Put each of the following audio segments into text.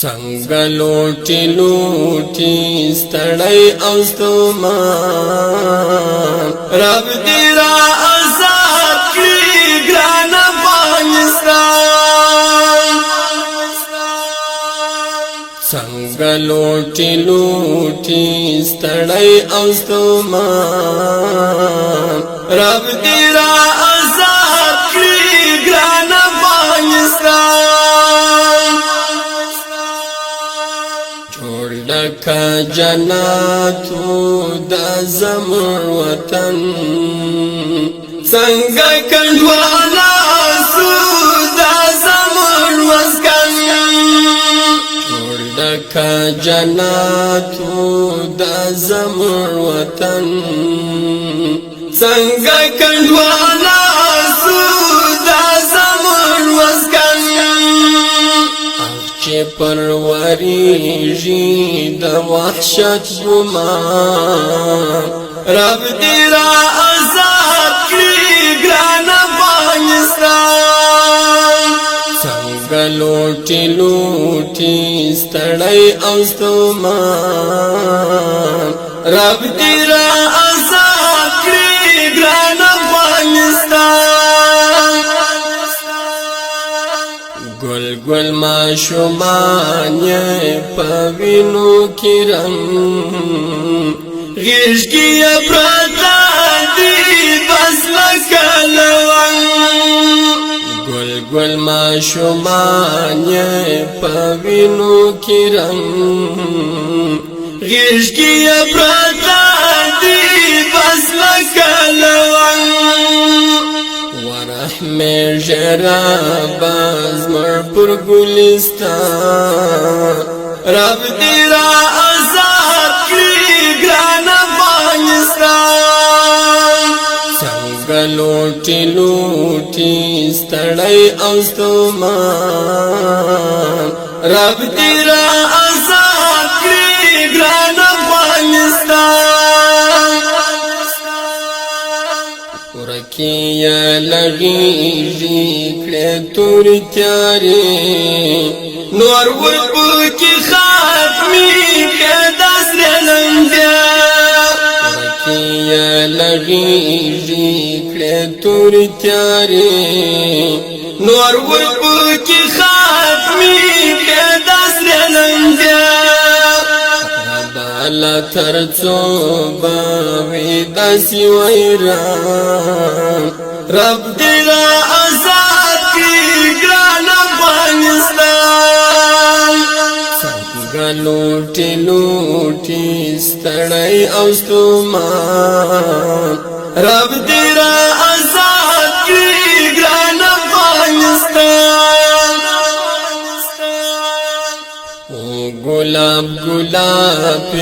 څنګه لوټي لوټي ستړی او ستومان رب دې را آزاد کړي ګران افغانستان څنګه لوټي لوټي ستړی او ستومان رب دې را آزاد کړي ګران افغانستان جوړ لکه جناتو د زموږ وطن څنګه کنډواله سو د زموږ مسکن جوړ لکه جناتو د زموږ وطن څنګه کنډواله سو د زموږ مسکن چې پروريږي د وحشت ګمان رب دې را آزاد کړي ګران افغانستان څنګه لوټي لوټي ستړی او ستومان رب دې را آزاد کړي ګران افغانستان گل گل ماشومان پوینو کی رنگ غیش کی پراتا دی بس لکلوان گل گل ماشومان پوینو کی رنگ غیش کی پراتا دی بس لکلوان میں جرا باز مر پر گلستان رب دې را آزاد کړي ګران افغانستان څنګه لوټي لوټي ستړی او ستومان رب دې را آزاد کړي ګران افغانستان ورکی لغیږي کړه تور تیارې نور ورپو کې خاتمي کړه سره لنګیا ورکی لغیږي کړه تور تیارې نور ورپو کې خاتمي کړه سره لنګیا لا ترڅو باوی داسي ویران رب دې را آزاد کړي ګران افغانستان څنګه لوټي لوټي ستړی او ستومان رب دې را آزاد کړي ګران افغانستان گلاب گلاب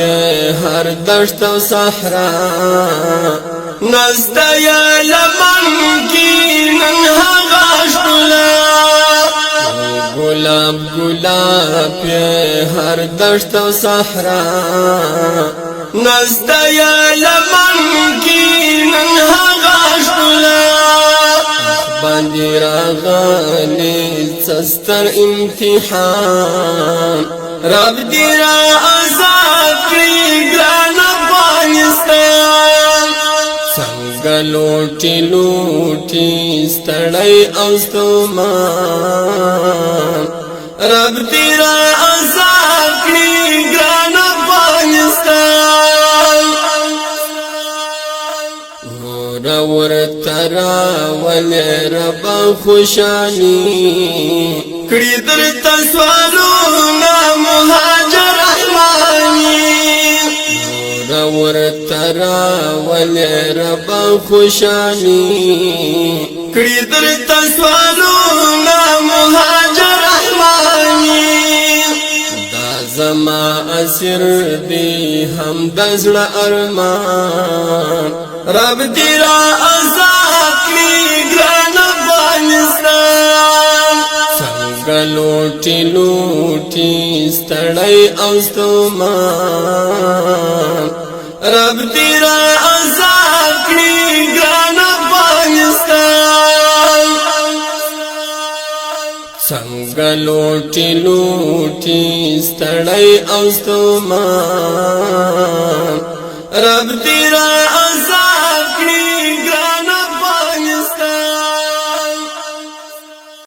هر دشت و صحرا نستا یا لمن کی ننها غاشتلا گلاب گلاب هر دشت و صحرا نستا یا لمن کی ننها غاشتلا باندې راغلی سستر امتحان رب دې را آزاد کړي ګران افغانستان څنګه لوټي لوټي ستړی او ستومان رب دې را آزاد کړي ګران افغانستان ور ترا ول رب خوشالي کړي در تسوالونه مهاجر رحماني ور ترا ول رب خوشالي کړي در تسوالونه مهاجر رحماني دا زما اسر دی هم دزړه ارمان رب دې را آزاد کړي ګران افغانستان څنګه لوټي لوټي ستړی او ستومان رب دې را آزاد کړي ګران افغانستان څنګه لوټي لوټي ستړی او ستومان رب دې را عذاب کړي